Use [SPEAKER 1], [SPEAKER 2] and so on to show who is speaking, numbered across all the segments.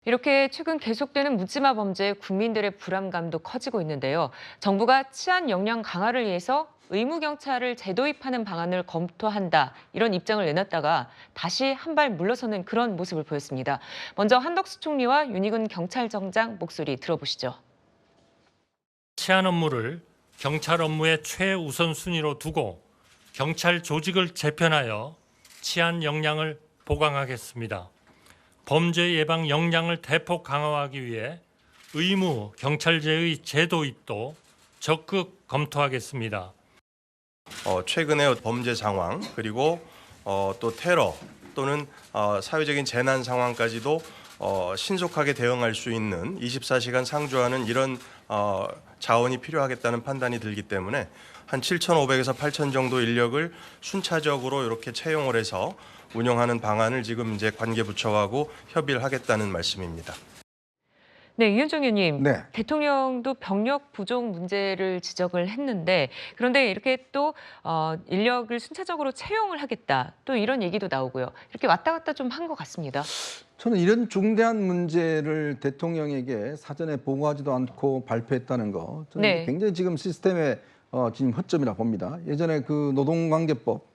[SPEAKER 1] 이렇게 최근 계속되는 묻지마 범죄에 국민들의 불안감도 커지고 있는데요. 정부가 치안 역량 강화를 위해서 의무 경찰을 재도입하는 방안을 검토한다, 이런 입장을 내놨다가 다시 한 발 물러서는 그런 모습을 보였습니다. 먼저 한덕수 총리와 윤희근 경찰청장 목소리 들어보시죠.
[SPEAKER 2] 치안 업무를 경찰 업무의 최우선 순위로 두고 경찰 조직을 재편하여 치안 역량을 보강하겠습니다. 범죄 예방 역량을 대폭 강화하기 위해 의무 경찰제의 재도입도 적극 검토하겠습니다.
[SPEAKER 3] 최근의 범죄 상황 그리고 또 테러 또는 사회적인 재난 상황까지도 신속하게 대응할 수 있는 24시간 상주하는 이런 자원이 필요하겠다는 판단이 들기 때문에 한 7,500에서 8,000 정도 인력을 순차적으로 이렇게 채용을 해서 운영하는 방안을 지금 이제 관계 부처하고 협의를 하겠다는 말씀입니다.
[SPEAKER 1] 네, 이현정 의원님.
[SPEAKER 4] 네.
[SPEAKER 1] 대통령도 병력 부족 문제를 지적을 했는데, 그런데 이렇게 또 인력을 순차적으로 채용을 하겠다, 또 이런 얘기도 나오고요. 이렇게 왔다 갔다 좀 한 것 같습니다.
[SPEAKER 4] 저는 이런 중대한 문제를 대통령에게 사전에 보고하지도 않고 발표했다는 거, 저는
[SPEAKER 1] 네.
[SPEAKER 4] 굉장히 지금 시스템의 지금 허점이라 봅니다. 예전에 그 노동관계법,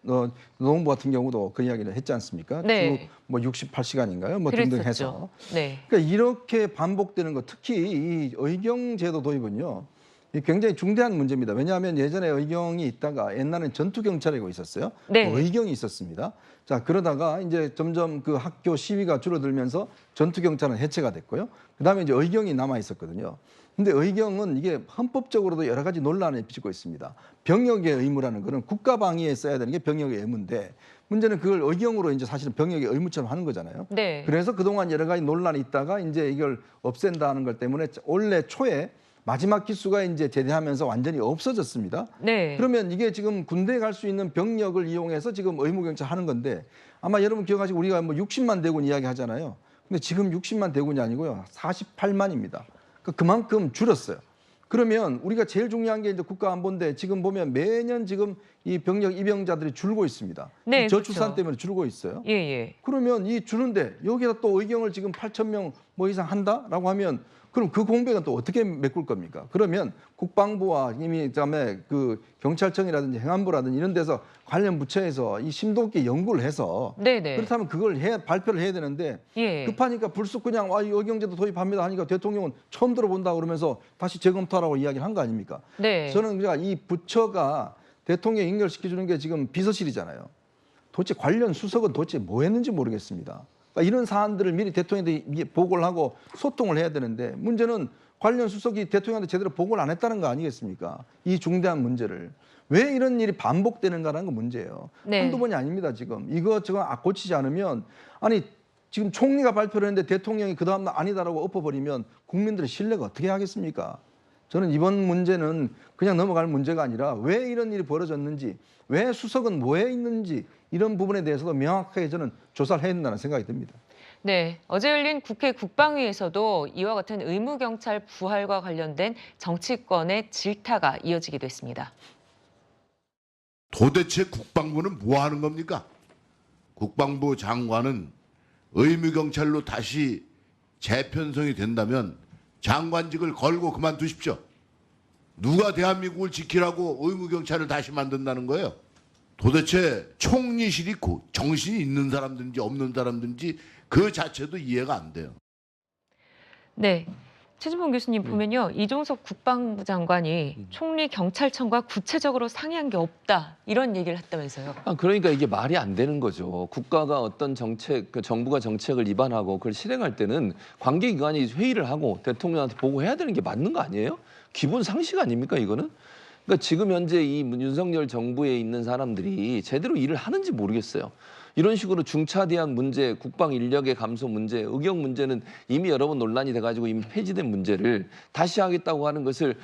[SPEAKER 4] 노동부 같은 경우도 그 이야기를 했지 않습니까?
[SPEAKER 1] 네.
[SPEAKER 4] 주 뭐 68시간인가요? 뭐 등등
[SPEAKER 1] 그랬었죠.
[SPEAKER 4] 해서.
[SPEAKER 1] 네.
[SPEAKER 4] 그러니까 이렇게 반복되는 거, 특히 이 의경제도 도입은요, 이 굉장히 중대한 문제입니다. 왜냐하면 예전에 의경이 있다가 옛날엔 전투경찰이고 있었어요.
[SPEAKER 1] 네.
[SPEAKER 4] 의경이 있었습니다. 자, 그러다가 이제 점점 그 학교 시위가 줄어들면서 전투경찰은 해체가 됐고요. 그다음에 이제 의경이 남아 있었거든요. 근데 의경은 이게 헌법적으로도 여러 가지 논란을 빚고 있습니다. 병역의 의무라는 거는 국가 방위에 써야 되는 게 병역의 의무인데, 문제는 그걸 의경으로 이제 사실은 병역의 의무처럼 하는 거잖아요.
[SPEAKER 1] 네.
[SPEAKER 4] 그래서 그동안 여러 가지 논란이 있다가 이제 이걸 없앤다는 것 때문에 올해 초에 마지막 기수가 이제 제대하면서 완전히 없어졌습니다.
[SPEAKER 1] 네.
[SPEAKER 4] 그러면 이게 지금 군대에 갈 수 있는 병력을 이용해서 지금 의무경찰 하는 건데, 아마 여러분 기억하시고 우리가 뭐 60만 대군 이야기 하잖아요. 근데 지금 60만 대군이 아니고요, 48만입니다. 그만큼 줄었어요. 그러면 우리가 제일 중요한 게 이제 국가안보인데, 지금 보면 매년 지금 이 병력 입영자들이 줄고 있습니다.
[SPEAKER 1] 네,
[SPEAKER 4] 이 저출산
[SPEAKER 1] 그렇죠.
[SPEAKER 4] 때문에 줄고 있어요.
[SPEAKER 1] 예, 예.
[SPEAKER 4] 그러면 이 주는데 여기다 또 의경을 지금 8,000명 뭐 이상 한다라고 하면, 그럼 그 공백은 또 어떻게 메꿀 겁니까? 그러면 국방부와 이미 그다음에 그 경찰청이라든지 행안부라든지 이런 데서 관련 부처에서 이 심도 있게 연구를 해서,
[SPEAKER 1] 네네.
[SPEAKER 4] 그렇다면 그걸 발표를 해야 되는데,
[SPEAKER 1] 예.
[SPEAKER 4] 급하니까 불쑥 그냥 이 의경제도 도입합니다 하니까 대통령은 처음 들어본다 그러면서 다시 재검토하라고 이야기를 한 거 아닙니까?
[SPEAKER 1] 네.
[SPEAKER 4] 저는 그러니까 이 부처가 대통령 연결시켜주는 게 지금 비서실이잖아요. 도대체 관련 수석은 도대체 뭐 했는지 모르겠습니다. 그러니까 이런 사안들을 미리 대통령한테 보고를 하고 소통을 해야 되는데, 문제는 관련 수석이 대통령한테 제대로 보고를 안 했다는 거 아니겠습니까? 이 중대한 문제를. 왜 이런 일이 반복되는가라는 건 문제예요.
[SPEAKER 1] 네.
[SPEAKER 4] 한두 번이 아닙니다, 지금. 이거 저거 고치지 않으면, 아니 지금 총리가 발표를 했는데 대통령이 그 다음날 아니다라고 엎어버리면 국민들의 신뢰가 어떻게 하겠습니까? 저는 이번 문제는 그냥 넘어갈 문제가 아니라 왜 이런 일이 벌어졌는지, 왜 수석은 뭐해 있는지, 이런 부분에 대해서도 명확하게 저는 조사를 해야 된다는 생각이 듭니다.
[SPEAKER 1] 네, 어제 열린 국회 국방위에서도 이와 같은 의무경찰 부활과 관련된 정치권의 질타가 이어지기도 했습니다.
[SPEAKER 5] 도대체 국방부는 뭐 하는 겁니까? 국방부 장관은 의무경찰로 다시 재편성이 된다면 장관직을 걸고 그만두십시오. 누가 대한민국을 지키라고 의무경찰을 다시 만든다는 거예요? 도대체 총리실이 정신이 있는 사람든지 없는 사람든지 그 자체도 이해가 안 돼요.
[SPEAKER 1] 네, 최진봉 교수님 보면요, 이종석 국방부 장관이 총리 경찰청과 구체적으로 상의한 게 없다, 이런 얘기를 했다면서요.
[SPEAKER 6] 그러니까 이게 말이 안 되는 거죠. 국가가 어떤 정책, 정부가 정책을 위반하고 그걸 실행할 때는 관계기관이 회의를 하고 대통령한테 보고해야 되는 게 맞는 거 아니에요? 기본 상식 아닙니까, 이거는? 그러니까 지금 현재 이 윤석열 정부에 있는 사람들이 제대로 일을 하는지 모르겠어요. 이런 식으로 중차대한 문제, 국방 인력의 감소 문제, 의경 문제는 이미 여러 번 논란이 돼가지고 이미 폐지된 문제를 다시 하겠다고 하는 것을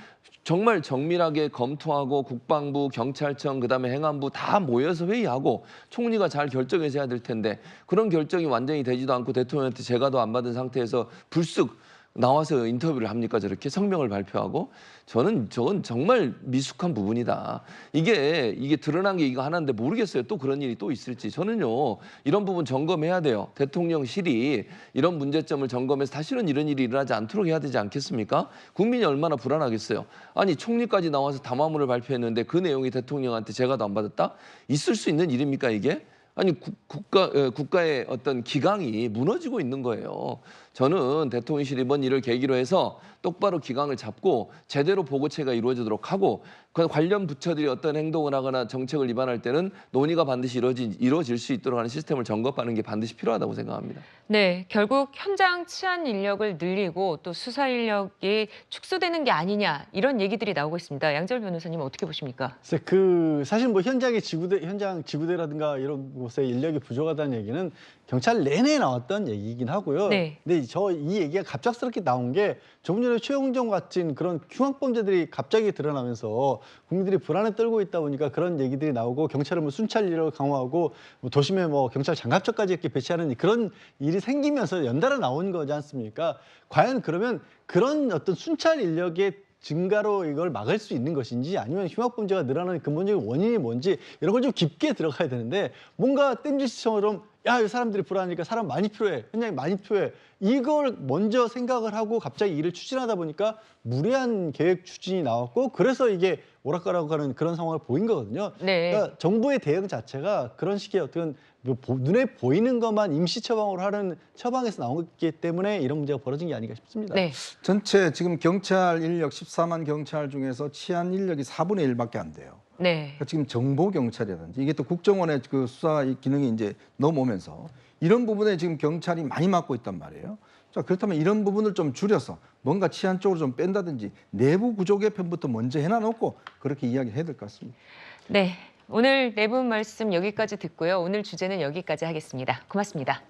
[SPEAKER 6] 정말 정밀하게 검토하고 국방부, 경찰청, 그다음에 행안부 다 모여서 회의하고 총리가 잘 결정해서 해야 될 텐데, 그런 결정이 완전히 되지도 않고 대통령한테 제가도 안 받은 상태에서 불쑥 나와서 인터뷰를 합니까? 저렇게 성명을 발표하고 저는 저건 정말 미숙한 부분이다. 이게 드러난 게 이거 하나인데 모르겠어요. 또 그런 일이 또 있을지. 저는요 이런 부분 점검해야 돼요. 대통령실이 이런 문제점을 점검해서 다시는 이런 일이 일어나지 않도록 해야 되지 않겠습니까? 국민이 얼마나 불안하겠어요. 아니 총리까지 나와서 담화문을 발표했는데 그 내용이 대통령한테 제가도 안 받았다? 있을 수 있는 일입니까 이게? 아니 국가의 어떤 기강이 무너지고 있는 거예요. 저는 대통령실이 이번 일을 계기로 해서 똑바로 기강을 잡고 제대로 보고체가 이루어지도록 하고 그 관련 부처들이 어떤 행동을 하거나 정책을 위반할 때는 논의가 반드시 이루어질 수 있도록 하는 시스템을 점검하는 게 반드시 필요하다고 생각합니다.
[SPEAKER 1] 네, 결국 현장 치안 인력을 늘리고 또 수사 인력이 축소되는 게 아니냐 이런 얘기들이 나오고 있습니다. 양재열 변호사님 어떻게 보십니까?
[SPEAKER 7] 사실 뭐 현장 지구대라든가 이런 곳에 인력이 부족하다는 얘기는 경찰 내내 나왔던 얘기이긴 하고요.
[SPEAKER 1] 네.
[SPEAKER 7] 근데 이 얘기가 갑작스럽게 나온 게 조금 전에 최홍정 같은 그런 흉악범죄들이 갑자기 드러나면서 국민들이 불안에 떨고 있다 보니까 그런 얘기들이 나오고 경찰은 뭐 순찰 인력을 강화하고 뭐 도심에 뭐 경찰 장갑차까지 이렇게 배치하는 그런 일이 생기면서 연달아 나온 거지 않습니까? 과연 그러면 그런 어떤 순찰 인력의 증가로 이걸 막을 수 있는 것인지 아니면 흉악범죄가 늘어나는 근본적인 원인이 뭔지 이런 걸 좀 깊게 들어가야 되는데 뭔가 땜질처럼 야, 사람들이 불안하니까 사람 많이 필요해. 현장이 많이 필요해. 이걸 먼저 생각을 하고 갑자기 일을 추진하다 보니까 무리한 계획 추진이 나왔고 그래서 이게 오락가락하는 그런 상황을 보인 거거든요.
[SPEAKER 1] 네.
[SPEAKER 7] 그러니까 정부의 대응 자체가 그런 식의 어떤 눈에 보이는 것만 임시 처방으로 하는 처방에서 나오기 때문에 이런 문제가 벌어진 게 아닌가 싶습니다.
[SPEAKER 1] 네.
[SPEAKER 4] 전체 지금 경찰 인력 14만 경찰 중에서 치안 인력이 4분의 1밖에 안 돼요.
[SPEAKER 1] 네.
[SPEAKER 4] 그러니까 지금 정보 경찰이라든지 이게 또 국정원의 그 수사 기능이 이제 넘어오면서 이런 부분에 지금 경찰이 많이 맡고 있단 말이에요. 자, 그렇다면 이런 부분을 좀 줄여서 뭔가 치안 쪽으로 좀 뺀다든지 내부 구조 개편부터 먼저 해놔놓고 그렇게 이야기해야 될 것 같습니다.
[SPEAKER 1] 네. 오늘 네 분 말씀 여기까지 듣고요. 오늘 주제는 여기까지 하겠습니다. 고맙습니다.